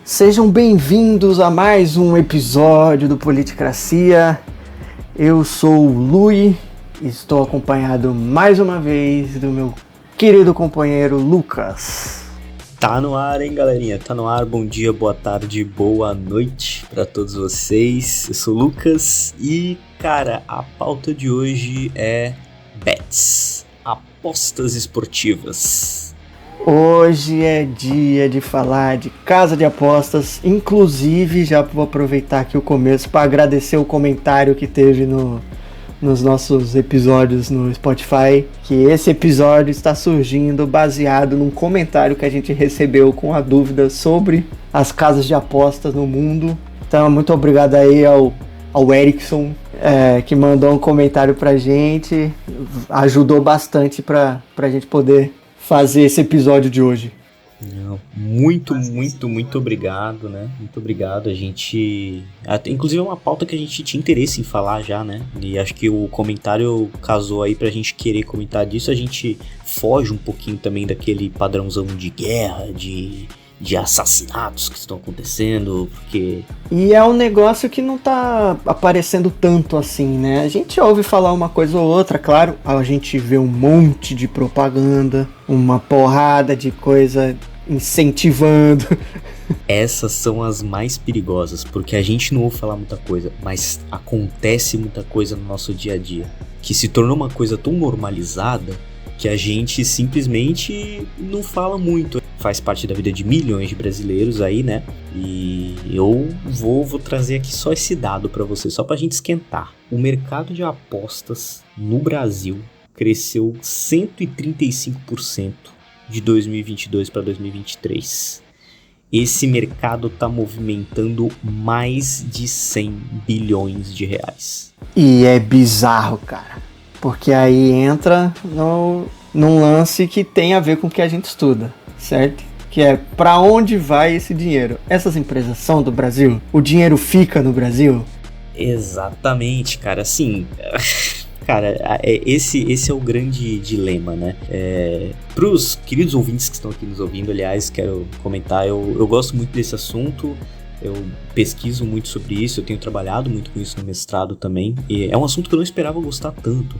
Sejam bem-vindos a mais um episódio do Politicracia. Eu sou o Lui e estou acompanhado mais uma vez do meu querido companheiro Lucas. Tá no ar, hein, galerinha? Tá no ar. Bom dia, boa tarde, boa noite pra todos vocês. Eu sou o Lucas e, cara, a pauta de hoje é bets, apostas esportivas. Hoje é dia de falar de casa de apostas. Inclusive, já vou aproveitar aqui o começo para agradecer o comentário que teve nos nossos episódios no Spotify, que esse episódio está surgindo baseado num comentário que a gente recebeu com a dúvida sobre as casas de apostas no mundo. Então, muito obrigado aí ao Erickson, que mandou um comentário pra gente, ajudou bastante pra gente poder fazer esse episódio de hoje. Muito obrigado, né? Muito obrigado. Inclusive é uma pauta que a gente tinha interesse em falar já, né? E acho que o comentário casou aí pra gente querer comentar disso. A gente foge um pouquinho também daquele padrãozão de guerra, de assassinatos que estão acontecendo, porque... E é um negócio que não tá aparecendo tanto assim, né? A gente ouve falar uma coisa ou outra, claro, a gente vê um monte de propaganda, uma porrada de coisa incentivando. Essas são as mais perigosas, porque a gente não ouve falar muita coisa, mas acontece muita coisa no nosso dia a dia, que se tornou uma coisa tão normalizada que a gente simplesmente não fala muito. Faz parte da vida de milhões de brasileiros aí, né? E eu vou trazer aqui só esse dado pra você, só pra gente esquentar. O mercado de apostas no Brasil cresceu 135% de 2022 para 2023. Esse mercado tá movimentando mais de 100 bilhões de reais. E é bizarro, cara. Porque aí entra num lance que tem a ver com o que a gente estuda, certo? Que é pra onde vai esse dinheiro? Essas empresas são do Brasil? O dinheiro fica no Brasil? Exatamente, cara. Assim, cara, esse é o grande dilema, né? Pros queridos ouvintes que estão aqui nos ouvindo, aliás, quero comentar, eu gosto muito desse assunto. Eu pesquiso muito sobre isso, eu tenho trabalhado muito com isso no mestrado também. E é um assunto que eu não esperava gostar tanto.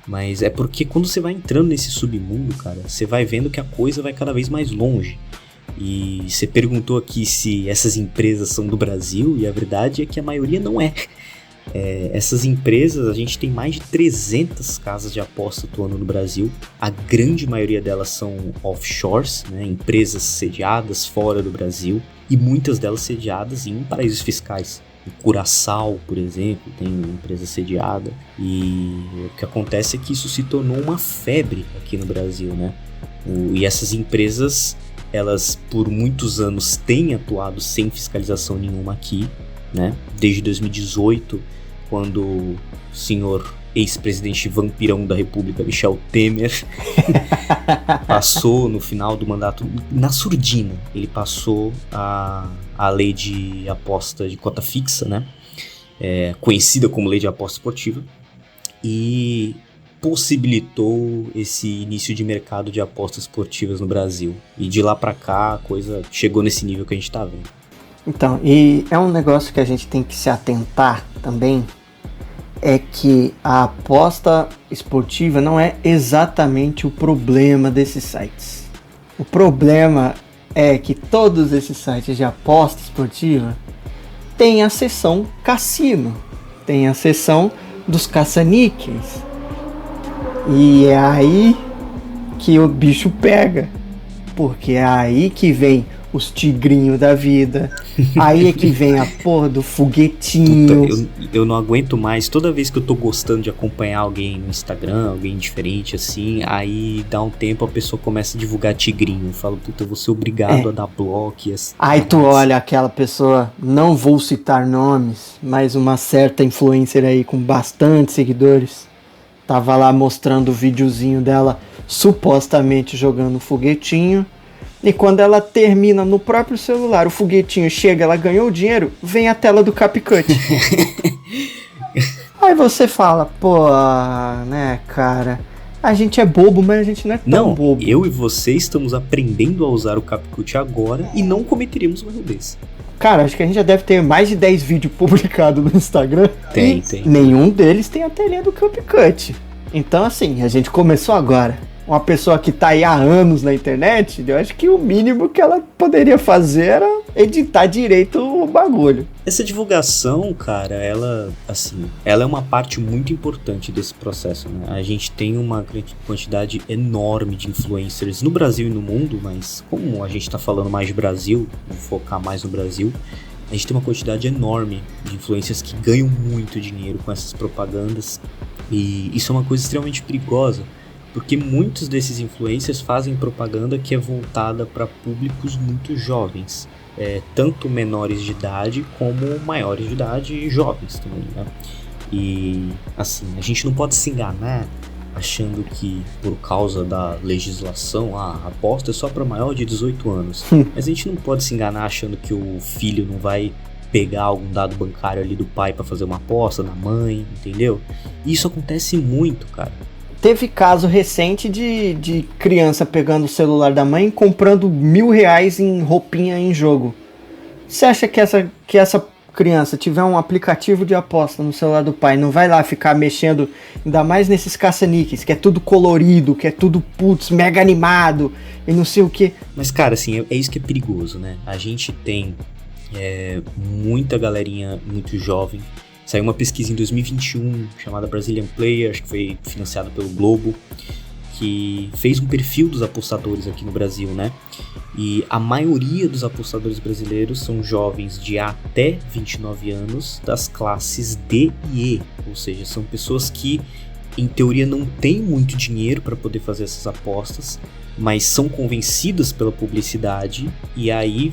Mas é porque quando você vai entrando nesse submundo, cara, você vai vendo que a coisa vai cada vez mais longe. E você perguntou aqui se essas empresas são do Brasil, e a verdade é que a maioria não é. Essas empresas, a gente tem mais de 300 casas de aposta atuando no Brasil. A grande maioria delas são offshores, né, empresas sediadas fora do Brasil. E muitas delas sediadas em paraísos fiscais. Em Curaçao, por exemplo, tem uma empresa sediada. E o que acontece é que isso se tornou uma febre aqui no Brasil, né? E essas empresas, elas por muitos anos têm atuado sem fiscalização nenhuma aqui, né? Desde 2018, quando o senhor ex-presidente vampirão da República, Michel Temer, passou no final do mandato, na surdina, ele passou a lei de aposta de cota fixa, né? Conhecida como lei de aposta esportiva, e possibilitou esse início de mercado de apostas esportivas no Brasil. E de lá pra cá a coisa chegou nesse nível que a gente tá vendo. Então, e é um negócio que a gente tem que se atentar também, é que a aposta esportiva não é exatamente o problema desses sites. O problema é que todos esses sites de aposta esportiva têm a seção cassino, tem a seção dos caça-níqueis. E é aí que o bicho pega, porque é aí que vem os tigrinhos da vida, aí é que vem a porra do foguetinho. Puta, eu não aguento mais, toda vez que eu tô gostando de acompanhar alguém no Instagram, alguém diferente assim, aí dá um tempo a pessoa começa a divulgar tigrinho, eu falo, puta, eu vou ser obrigado a dar bloco e assim. Aí tu olha aquela pessoa, não vou citar nomes, mas uma certa influencer aí com bastante seguidores, tava lá mostrando o videozinho dela supostamente jogando foguetinho. E quando ela termina no próprio celular, o foguetinho chega, ela ganhou o dinheiro, vem a tela do CapCut. Aí você fala, pô, né, cara, A gente é bobo, mas a gente não é tão bobo. Eu e você estamos aprendendo a usar o CapCut agora e não cometeríamos um erro desse. Cara, acho que a gente já deve ter mais de 10 vídeos publicados no Instagram. Tem. Nenhum deles tem a telinha do CapCut. Então, assim, a gente começou agora. Uma pessoa que tá aí há anos na internet, eu acho que o mínimo que ela poderia fazer era editar direito o bagulho. Essa divulgação, cara, ela é uma parte muito importante desse processo, né? A gente tem uma quantidade enorme de influencers no Brasil e no mundo, mas como a gente tá falando mais de Brasil, vou focar mais no Brasil, a gente tem uma quantidade enorme de influencers que ganham muito dinheiro com essas propagandas, e isso é uma coisa extremamente perigosa, porque muitos desses influencers fazem propaganda que é voltada para públicos muito jovens, tanto menores de idade como maiores de idade e jovens também, né? E assim, a gente não pode se enganar achando que por causa da legislação a aposta é só para maior de 18 anos. Mas a gente não pode se enganar achando que o filho não vai pegar algum dado bancário ali do pai para fazer uma aposta, da mãe, entendeu? E isso acontece muito, cara. Teve caso recente de criança pegando o celular da mãe e comprando R$1.000 em roupinha em jogo. Você acha que essa criança tiver um aplicativo de aposta no celular do pai, não vai lá ficar mexendo, ainda mais nesses caça-níqueis, que é tudo colorido, que é tudo, putz, mega animado e não sei o que. Mas, cara, assim, é isso que é perigoso, né? A gente tem muita galerinha muito jovem. Saiu uma pesquisa em 2021 chamada Brazilian Player, acho que foi financiada pelo Globo, que fez um perfil dos apostadores aqui no Brasil, né? E a maioria dos apostadores brasileiros são jovens de até 29 anos das classes D e E, ou seja, são pessoas que em teoria não têm muito dinheiro para poder fazer essas apostas, mas são convencidas pela publicidade e aí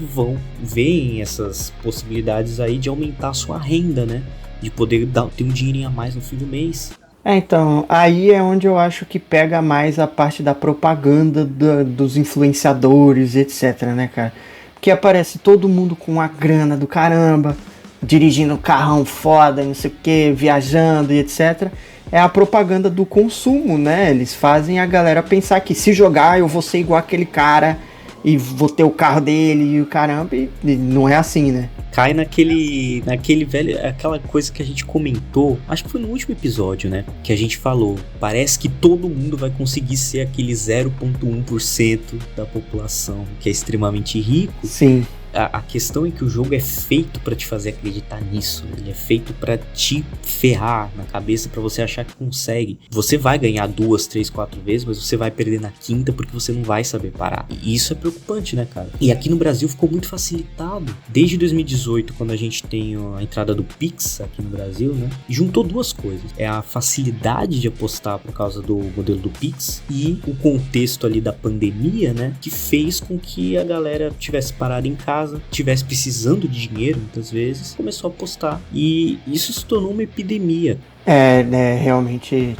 veem essas possibilidades aí de aumentar a sua renda, né? De poder ter um dinheirinho a mais no fim do mês. Então, aí é onde eu acho que pega mais a parte da propaganda dos influenciadores, etc, né, cara? Porque aparece todo mundo com a grana do caramba, dirigindo um carrão foda, não sei o que, viajando e etc. É a propaganda do consumo, né? Eles fazem a galera pensar que se jogar eu vou ser igual aquele cara e vou ter o carro dele e o caramba, e não é assim, né? Cai naquele velho, aquela coisa que a gente comentou, acho que foi no último episódio, né? Que a gente falou, parece que todo mundo vai conseguir ser aquele 0,1% da população que é extremamente rico. Sim. A questão é que o jogo é feito pra te fazer acreditar nisso. Ele é feito pra te ferrar na cabeça, pra você achar que consegue. Você vai ganhar 2, 3, 4 vezes, mas você vai perder na quinta porque você não vai saber parar. E isso é preocupante, né, cara? E aqui no Brasil ficou muito facilitado. Desde 2018, quando a gente tem a entrada do Pix aqui no Brasil, né? Juntou duas coisas. É a facilidade de apostar por causa do modelo do Pix e o contexto ali da pandemia, né? Que fez com que a galera tivesse parado em casa, tivesse precisando de dinheiro muitas vezes, começou a apostar e isso se tornou uma epidemia. Né, realmente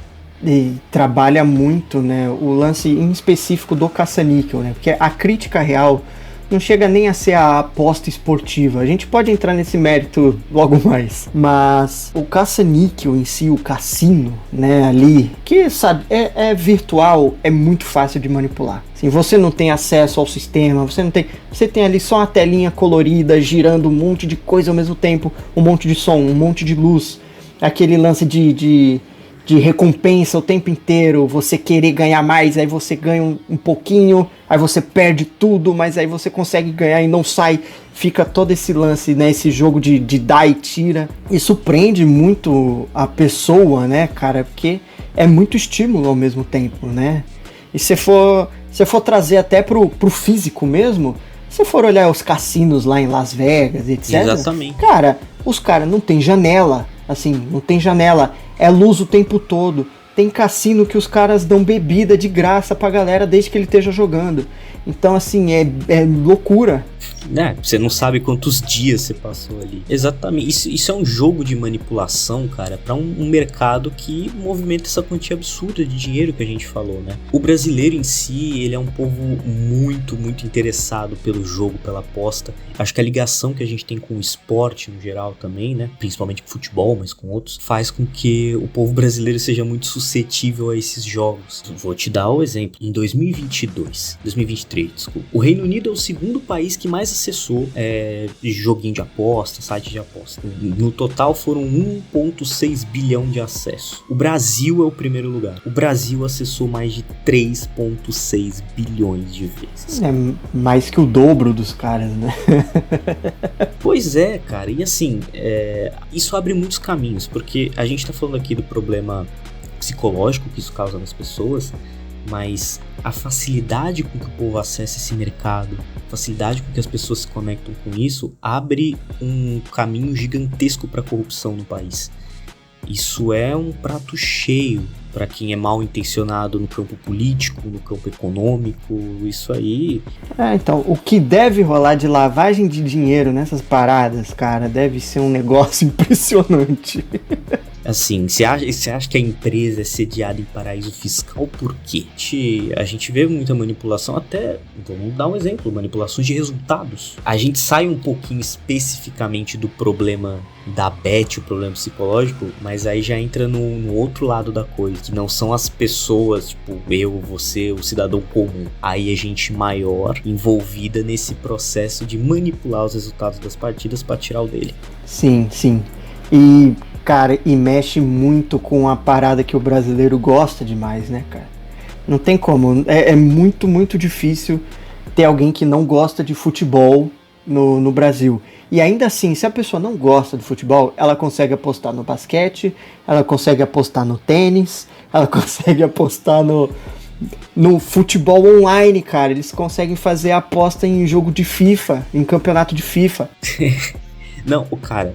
trabalha muito, né, o lance em específico do caça-níquel, né, porque a crítica real não chega nem a ser a aposta esportiva. A gente pode entrar nesse mérito logo mais. Mas o caça-níquel em si, o cassino, né, ali, que sabe, é virtual, é muito fácil de manipular. Assim, você não tem acesso ao sistema, você tem ali só uma telinha colorida, girando um monte de coisa ao mesmo tempo, um monte de som, um monte de luz, aquele lance de recompensa o tempo inteiro, você querer ganhar mais, aí você ganha um pouquinho, aí você perde tudo, mas aí você consegue ganhar e não sai, fica todo esse lance, né, esse jogo de dá e tira. Isso prende muito a pessoa, né, cara, porque é muito estímulo ao mesmo tempo, né, e se for trazer até pro físico mesmo, se for olhar os cassinos lá em Las Vegas, etc. Exatamente. Cara, os caras não tem janela, assim, não tem janela, é luz o tempo todo. Tem cassino que os caras dão bebida de graça pra galera desde que ele esteja jogando. Então, assim, é loucura. né, você não sabe quantos dias você passou ali. Exatamente, isso é um jogo de manipulação, cara, para um mercado que movimenta essa quantia absurda de dinheiro que a gente falou, né? O brasileiro em si, ele é um povo muito, muito interessado pelo jogo, pela aposta. Acho que a ligação que a gente tem com o esporte no geral também, né, principalmente com futebol, mas com outros, faz com que o povo brasileiro seja muito suscetível a esses jogos. Vou te dar o exemplo. Em 2023, desculpa. O Reino Unido é o segundo país que mais acessou joguinho de aposta, site de aposta. No total foram 1,6 bilhão de acessos. O Brasil é o primeiro lugar. O Brasil acessou mais de 3,6 bilhões de vezes. É mais que o dobro dos caras, né? Pois é, cara. E assim, isso abre muitos caminhos, porque a gente tá falando aqui do problema psicológico que isso causa nas pessoas, mas a facilidade com que o povo acessa esse mercado, a facilidade com que as pessoas se conectam com isso, abre um caminho gigantesco para a corrupção no país. Isso é um prato cheio para quem é mal intencionado no campo político, no campo econômico, isso aí... Então, o que deve rolar de lavagem de dinheiro nessas paradas, cara, deve ser um negócio impressionante. Assim, você acha que a empresa é sediada em paraíso fiscal por quê? A gente vê muita manipulação, até, vamos dar um exemplo, manipulações de resultados. A gente sai um pouquinho especificamente do problema da bet, o problema psicológico, mas aí já entra no outro lado da coisa, que não são as pessoas, tipo eu, você, o cidadão comum. Aí a gente maior envolvida nesse processo de manipular os resultados das partidas para tirar o dele. Sim, sim. E... cara, e mexe muito com a parada que o brasileiro gosta demais, né, cara? Não tem como. É muito, muito difícil ter alguém que não gosta de futebol no Brasil. E ainda assim, se a pessoa não gosta de futebol, ela consegue apostar no basquete, ela consegue apostar no tênis, ela consegue apostar no futebol online, cara. Eles conseguem fazer aposta em jogo de FIFA, em campeonato de FIFA. Não, cara,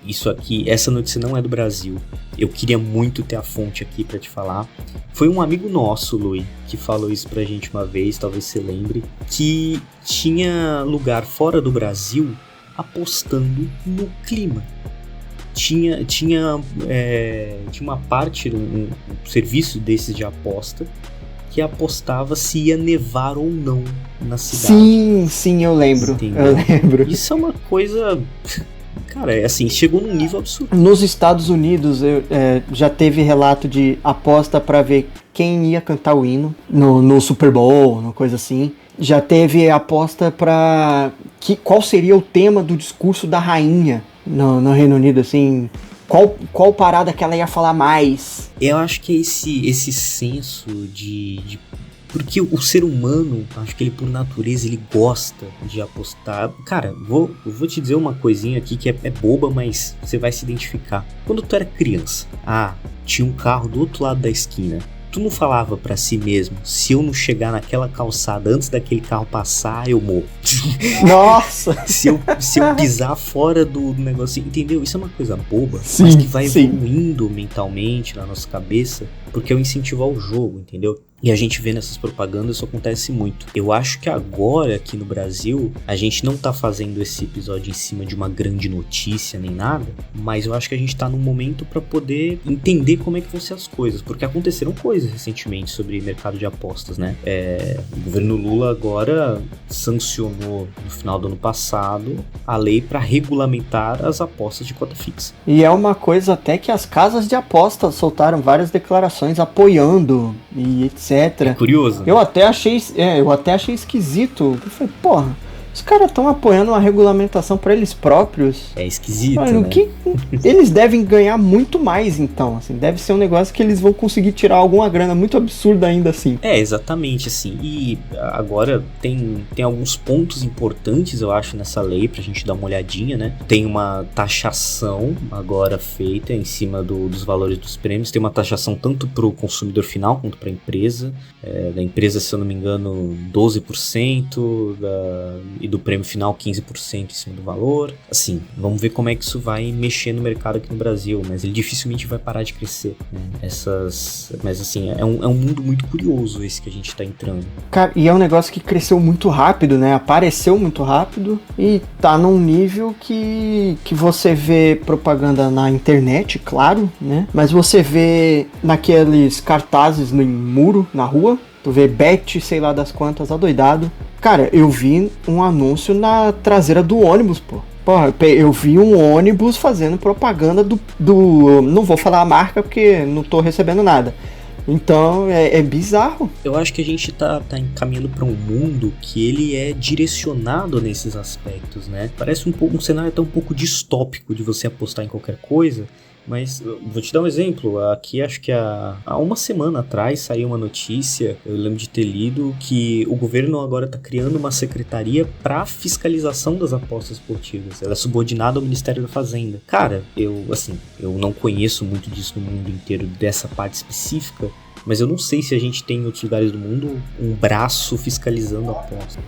isso aqui, essa notícia não é do Brasil. Eu queria muito ter a fonte aqui pra te falar. Foi um amigo nosso, Lui, que falou isso pra gente uma vez, talvez você lembre, que tinha lugar fora do Brasil apostando no clima. Tinha uma parte, um serviço desses de aposta, que apostava se ia nevar ou não na cidade. Sim, eu lembro. Entendeu? Eu lembro. Isso é uma coisa... cara, assim, chegou num nível absurdo. Nos Estados Unidos, já teve relato de aposta pra ver quem ia cantar o hino no Super Bowl, uma coisa assim. Já teve aposta pra qual seria o tema do discurso da rainha no Reino Unido, assim... Qual parada que ela ia falar mais? Eu acho que é esse senso de... porque o ser humano, acho que ele por natureza, ele gosta de apostar. Cara, vou te dizer uma coisinha aqui que é boba, mas você vai se identificar. Quando tu era criança, tinha um carro do outro lado da esquina. Tu não falava pra si mesmo, se eu não chegar naquela calçada antes daquele carro passar, eu morro. Nossa! se eu pisar fora do negócio, entendeu? Isso é uma coisa boba, sim, mas que vai evoluindo mentalmente na nossa cabeça, porque é o incentivo ao jogo, entendeu? E a gente vê nessas propagandas, isso acontece muito. Eu acho que agora, aqui no Brasil, a gente não tá fazendo esse episódio em cima de uma grande notícia nem nada, mas eu acho que a gente tá num momento pra poder entender como é que vão ser as coisas, porque aconteceram coisas recentemente sobre mercado de apostas, né? O governo Lula agora sancionou, no final do ano passado, a lei pra regulamentar as apostas de cota fixa. E é uma coisa até que as casas de apostas soltaram várias declarações apoiando e etc. É curioso. Eu até achei esquisito. Eu falei, porra, os caras estão apoiando uma regulamentação para eles próprios. É esquisito, mano, né? Eles devem ganhar muito mais, então. Assim, deve ser um negócio que eles vão conseguir tirar alguma grana muito absurda ainda assim. Exatamente, assim. E agora tem alguns pontos importantes, eu acho, nessa lei pra gente dar uma olhadinha, né? Tem uma taxação agora feita em cima dos valores dos prêmios. Tem uma taxação tanto pro consumidor final quanto pra empresa. Da empresa, se eu não me engano, 12%. E e do prêmio final 15% em cima do valor. Assim, vamos ver como é que isso vai mexer no mercado aqui no Brasil, mas ele dificilmente vai parar de crescer, né? Mas assim, é um mundo muito curioso esse que a gente tá entrando. Cara, e é um negócio que cresceu muito rápido, né? Apareceu muito rápido e tá num nível que você vê propaganda na internet, claro, né? Mas você vê naqueles cartazes no muro, na rua, tu vê bet, sei lá das quantas, adoidado. Cara, eu vi um anúncio na traseira do ônibus, pô. Porra, eu vi um ônibus fazendo propaganda do... Não vou falar a marca porque não tô recebendo nada. Então, é bizarro. Eu acho que a gente tá encaminhando para um mundo que ele é direcionado nesses aspectos, né? Parece um cenário até um pouco distópico de você apostar em qualquer coisa. Mas vou te dar um exemplo. Aqui acho que há uma semana atrás saiu uma notícia, eu lembro de ter lido, que o governo agora está criando uma secretaria para fiscalização das apostas esportivas. Ela é subordinada ao Ministério da Fazenda. Cara, eu não conheço muito disso no mundo inteiro, dessa parte específica, mas eu não sei se a gente tem em outros lugares do mundo um braço fiscalizando a aposta.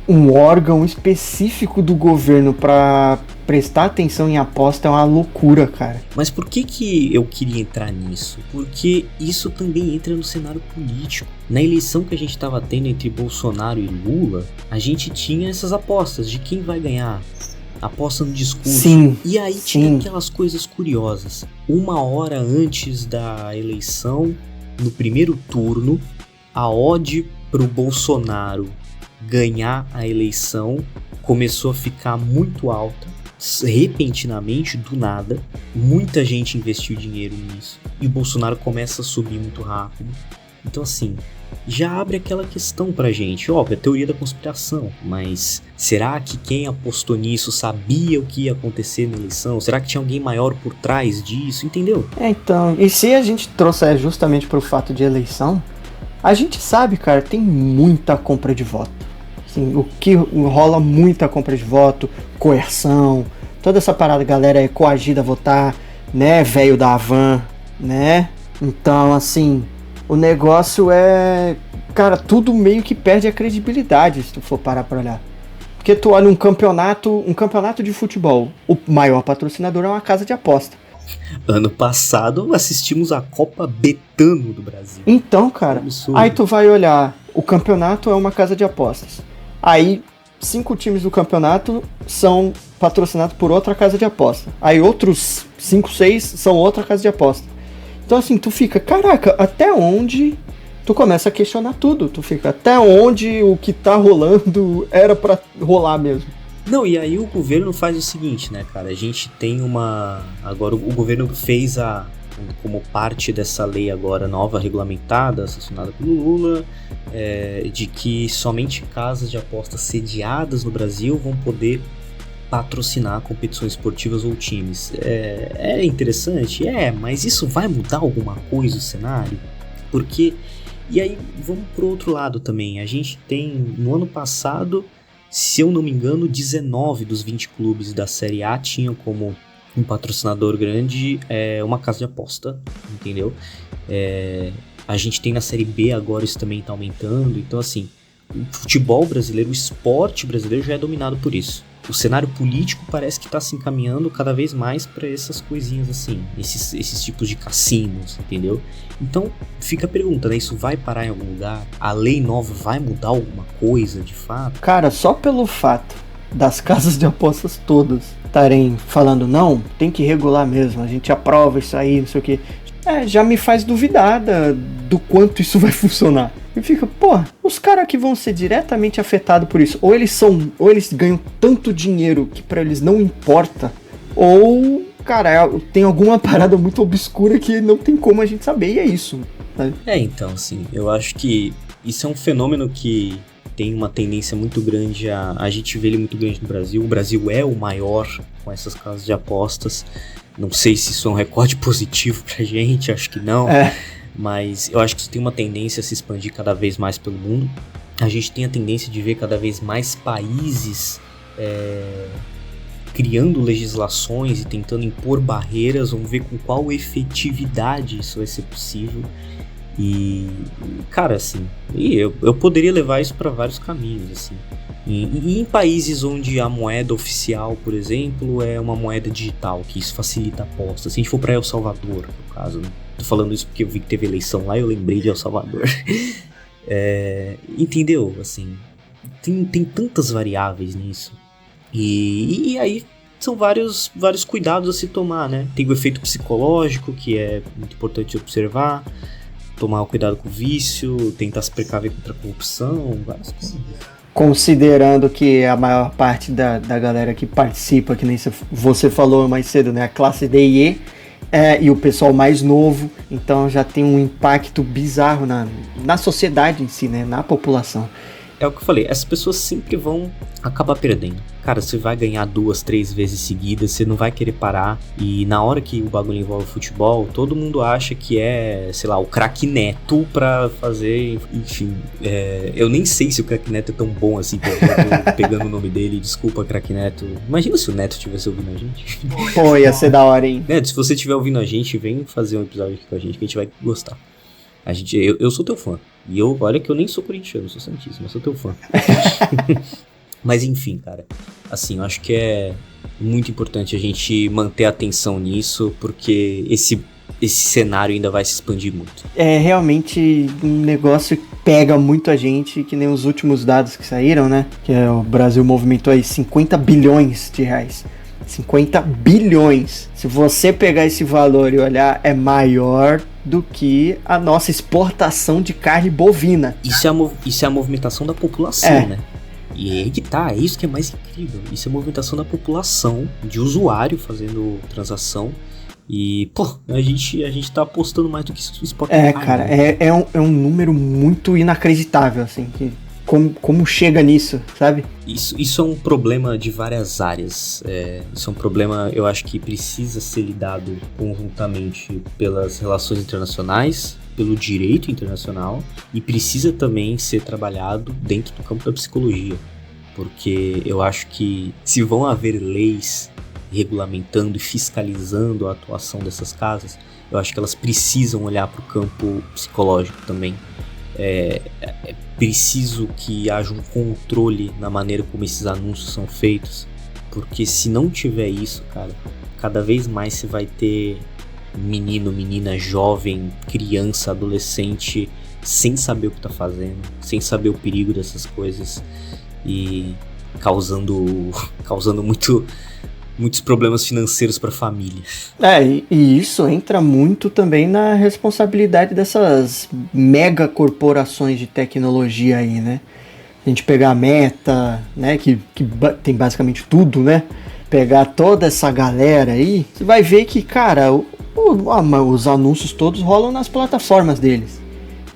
Um órgão específico do governo para prestar atenção em aposta é uma loucura, cara. Mas por que eu queria entrar nisso? Porque isso também entra no cenário político. Na eleição que a gente estava tendo entre Bolsonaro e Lula, a gente tinha essas apostas de quem vai ganhar. Aposta no discurso. Sim, e aí tinha aquelas coisas curiosas. 1 hora antes da eleição, no primeiro turno, a odd pro Bolsonaro ganhar a eleição começou a ficar muito alta, repentinamente, do nada. Muita gente investiu dinheiro nisso e o Bolsonaro começa a subir muito rápido. Então assim, já abre aquela questão pra gente, óbvio, a teoria da conspiração, mas será que quem apostou nisso sabia o que ia acontecer na eleição? Será que tinha alguém maior por trás disso, entendeu? Então, e se a gente trouxer justamente pro fato de eleição, a gente sabe, cara, tem muita compra de voto. Assim, o que rola muita compra de voto, coerção, toda essa parada, galera é coagida a votar, né, velho da Havan, né? Então, assim, o negócio é... Cara, tudo meio que perde a credibilidade, se tu for parar pra olhar. Porque tu olha um campeonato de futebol, o maior patrocinador é uma casa de aposta. Ano passado assistimos a Copa Betano do Brasil. Então, cara, aí tu vai olhar, o campeonato é uma casa de apostas. Aí, 5 times do campeonato são patrocinados por outra casa de aposta. Aí outros 5, 6 são outra casa de aposta. Então assim, tu fica, caraca, até onde... Tu começa a questionar tudo. Tu fica, até onde o que tá rolando era pra rolar mesmo. Não, e aí o governo faz o seguinte, né, cara? A gente tem uma... Agora o governo fez como parte dessa lei agora nova, regulamentada, sancionada pelo Lula, de que somente casas de apostas sediadas no Brasil vão poder patrocinar competições esportivas ou times. É interessante? Mas isso vai mudar alguma coisa o cenário? Porque... E aí, vamos pro outro lado também. A gente tem, no ano passado, se eu não me engano, 19 dos 20 clubes da Série A tinham como um patrocinador grande uma casa de aposta, entendeu? A gente tem na Série B agora, isso também tá aumentando. Então, assim, o futebol brasileiro, o esporte brasileiro já é dominado por isso. O cenário político parece que está se encaminhando cada vez mais para essas coisinhas assim, esses tipos de cassinos, entendeu? Então fica a pergunta, né? Isso vai parar em algum lugar? A lei nova vai mudar alguma coisa de fato? Cara, só pelo fato das casas de apostas todas estarem falando, não, tem que regular mesmo, a gente aprova isso aí, não sei o que, já me faz duvidar do quanto isso vai funcionar. E fica, os caras que vão ser diretamente afetados por isso, ou eles ganham tanto dinheiro que pra eles não importa, ou, cara, tem alguma parada muito obscura que não tem como a gente saber, e é isso. Sabe? Então, assim, eu acho que isso é um fenômeno que tem uma tendência muito grande, a gente vê ele muito grande no Brasil. O Brasil é o maior com essas casas de apostas. Não sei se isso é um recorde positivo pra gente, acho que não. Mas eu acho que isso tem uma tendência a se expandir cada vez mais pelo mundo. A gente tem a tendência de ver cada vez mais países criando legislações e tentando impor barreiras. Vamos ver com qual efetividade isso vai ser possível. E, cara, assim, eu poderia levar isso para vários caminhos, assim. E em países onde a moeda oficial, por exemplo, é uma moeda digital, que isso facilita a aposta. Se a gente for para El Salvador, no caso, né? Tô falando isso porque eu vi que teve eleição lá e eu lembrei de El Salvador. Entendeu? Assim, tem tantas variáveis nisso. E aí são vários cuidados a se tomar, né? Tem o efeito psicológico, que é muito importante observar. Tomar cuidado com o vício, tentar se precaver contra a corrupção, várias coisas. Considerando que a maior parte da galera que participa, que nem você falou mais cedo, né? A classe D e E, e o pessoal mais novo, então já tem um impacto bizarro na sociedade em si, né? Na população. É o que eu falei, essas pessoas sempre vão acabar perdendo. Cara, você vai ganhar 2, 3 vezes seguidas, você não vai querer parar. E na hora que o bagulho envolve futebol, todo mundo acha que é, sei lá, o craque Neto pra fazer, enfim. Eu nem sei se o craque Neto é tão bom assim, pegando o nome dele. Desculpa, craque Neto. Imagina se o Neto estivesse ouvindo a gente. Pô, ia ser da hora, hein? Neto, se você estiver ouvindo a gente, vem fazer um episódio aqui com a gente que a gente vai gostar. Eu sou teu fã. E olha que eu nem sou corintiano, sou santista, mas sou teu fã. Mas enfim, cara, assim, eu acho que é muito importante a gente manter a atenção nisso, porque esse cenário ainda vai se expandir muito. É realmente um negócio que pega muito a gente, que nem os últimos dados que saíram, né? Que o Brasil movimentou aí 50 bilhões de reais. 50 bilhões. Se você pegar esse valor e olhar, é maior do que a nossa exportação de carne bovina. Isso é a movimentação da população, né? E aí que tá, é isso que é mais incrível. Isso é a movimentação da população, de usuário fazendo transação. E, pô, a gente tá apostando mais do que Spotify. Cara, é um número muito inacreditável, assim, que... Como chega nisso, sabe? Isso é um problema de várias áreas. Isso é um problema, eu acho que precisa ser lidado conjuntamente pelas relações internacionais, pelo direito internacional, e precisa também ser trabalhado dentro do campo da psicologia. Porque eu acho que se vão haver leis regulamentando e fiscalizando a atuação dessas casas, eu acho que elas precisam olhar para o campo psicológico também. É preciso que haja um controle na maneira como esses anúncios são feitos, porque se não tiver isso, cara, cada vez mais você vai ter menino, menina, jovem, criança, adolescente sem saber o que tá fazendo, sem saber o perigo dessas coisas e causando muitos problemas financeiros para a família. E isso entra muito também na responsabilidade dessas mega corporações de tecnologia aí, né? A gente pegar a Meta, né, que tem basicamente tudo, né? Pegar toda essa galera aí, você vai ver que, cara, os anúncios todos rolam nas plataformas deles.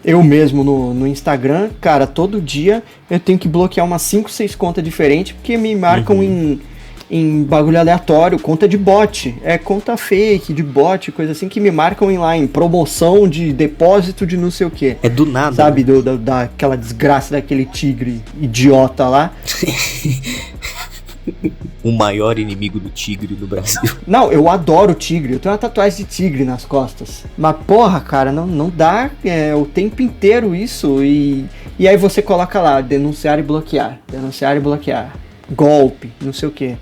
Eu mesmo no Instagram, cara, todo dia eu tenho que bloquear umas 5, 6 contas diferentes porque me marcam em bagulho aleatório, conta de bot, conta fake, de bot, coisa assim, que me marcam em promoção de depósito de não sei o que. É do nada. Sabe, né? Daquela desgraça daquele tigre idiota lá. O maior inimigo do tigre do Brasil. Não, eu adoro tigre, eu tenho uma tatuagem de tigre nas costas. Mas porra, cara, não dá o tempo inteiro isso e aí você coloca lá, denunciar e bloquear, golpe, não sei o que.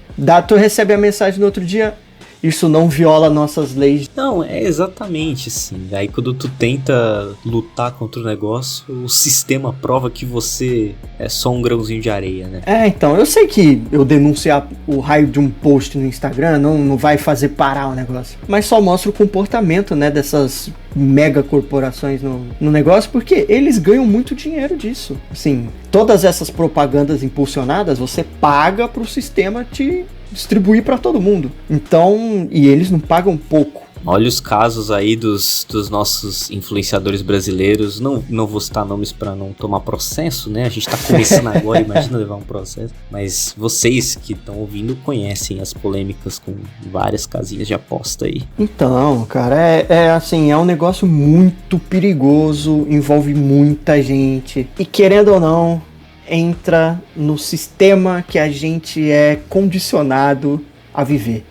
Tu recebe a mensagem no outro dia, isso não viola nossas leis. Não, é exatamente assim. Aí quando tu tenta lutar contra o negócio, o sistema prova que você é só um grãozinho de areia, né? Então, eu sei que eu denunciar o raio de um post no Instagram não vai fazer parar o negócio. Mas só mostra o comportamento, né, dessas mega corporações no negócio, porque eles ganham muito dinheiro disso. Assim, todas essas propagandas impulsionadas, você paga pro sistema te distribuir para todo mundo. Então, e eles não pagam pouco. Olha os casos aí dos nossos influenciadores brasileiros. Não vou citar nomes para não tomar processo, né? A gente tá começando agora, imagina levar um processo. Mas vocês que estão ouvindo conhecem as polêmicas com várias casinhas de aposta aí. Então, cara, assim, é um negócio muito perigoso, envolve muita gente. E querendo ou não, entra no sistema que a gente é condicionado a viver.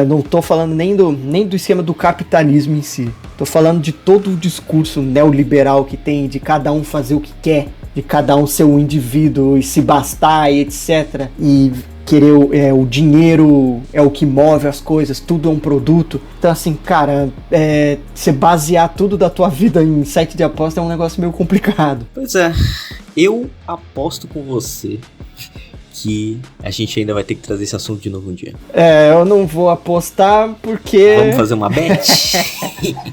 Não tô falando nem do esquema do capitalismo em si. Tô falando de todo o discurso neoliberal que tem, de cada um fazer o que quer, de cada um ser um indivíduo e se bastar e etc. E querer o dinheiro é o que move as coisas, tudo é um produto. Então assim, cara, você basear tudo da tua vida em site de aposta é um negócio meio complicado. Pois é, eu aposto com você que a gente ainda vai ter que trazer esse assunto de novo um dia. Eu não vou apostar porque... Vamos fazer uma bet?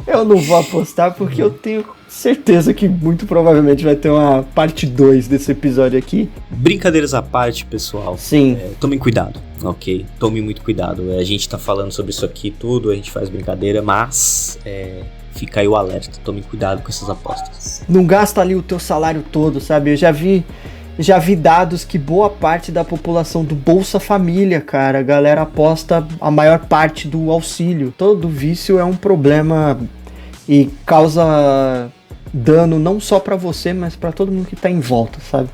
Eu não vou apostar porque eu tenho certeza que muito provavelmente vai ter uma parte 2 desse episódio aqui. Brincadeiras à parte, pessoal. Sim. Tomem cuidado, ok? Tome muito cuidado. A gente tá falando sobre isso aqui tudo, a gente faz brincadeira, mas fica aí o alerta. Tomem cuidado com essas apostas. Não gasta ali o teu salário todo, sabe? Eu já vi dados que boa parte da população do Bolsa Família, cara, a galera aposta a maior parte do auxílio. Todo vício é um problema e causa dano não só pra você, mas pra todo mundo que tá em volta, sabe?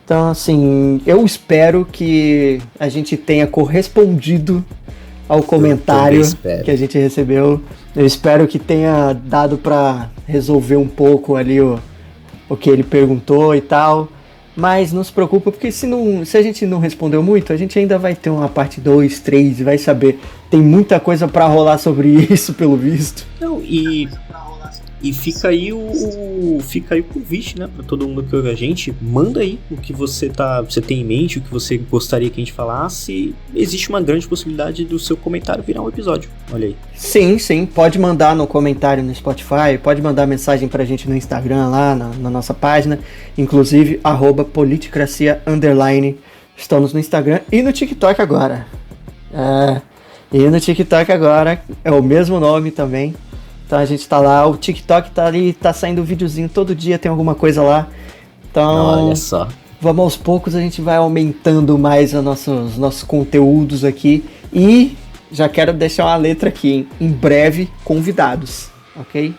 Então, assim, eu espero que a gente tenha correspondido ao comentário que a gente recebeu. Eu espero que tenha dado pra resolver um pouco ali o que ele perguntou e tal. Mas não se preocupa, porque se a gente não respondeu muito, a gente ainda vai ter uma parte 2, 3 e vai saber. Tem muita coisa pra rolar sobre isso, pelo visto. Não, e fica aí o convite, né, pra todo mundo que ouve a gente. Manda aí o que você tem em mente, o que você gostaria que a gente falasse. Existe uma grande possibilidade do seu comentário virar um episódio. Olha aí. Sim, pode mandar no comentário no Spotify, pode mandar mensagem pra gente no Instagram lá, na nossa página, inclusive @politicracia_. Estamos no Instagram e no TikTok agora. E no TikTok agora é o mesmo nome também. Então a gente tá lá, o TikTok tá ali, tá saindo um videozinho todo dia, tem alguma coisa lá. Então, olha só. Vamos aos poucos, a gente vai aumentando mais os nossos conteúdos aqui. E já quero deixar uma letra aqui, hein? Em breve, convidados, ok?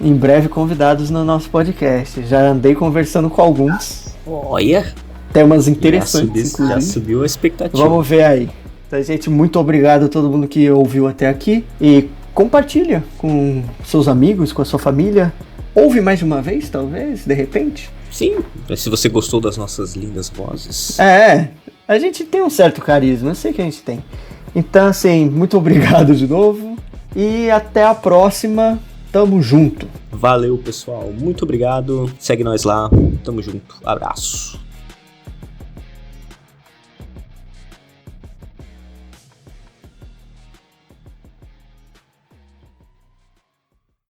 Em breve, convidados no nosso podcast. Já andei conversando com alguns. Olha! Temas interessantes, já subiu a expectativa. Vamos ver aí. Então, gente, muito obrigado a todo mundo que ouviu até aqui. E compartilha com seus amigos, com a sua família. Ouve mais de uma vez, talvez, de repente. Sim, se você gostou das nossas lindas vozes. A gente tem um certo carisma, eu sei que a gente tem. Então, assim, muito obrigado de novo. E até a próxima. Tamo junto. Valeu, pessoal. Muito obrigado. Segue nós lá. Tamo junto. Abraço.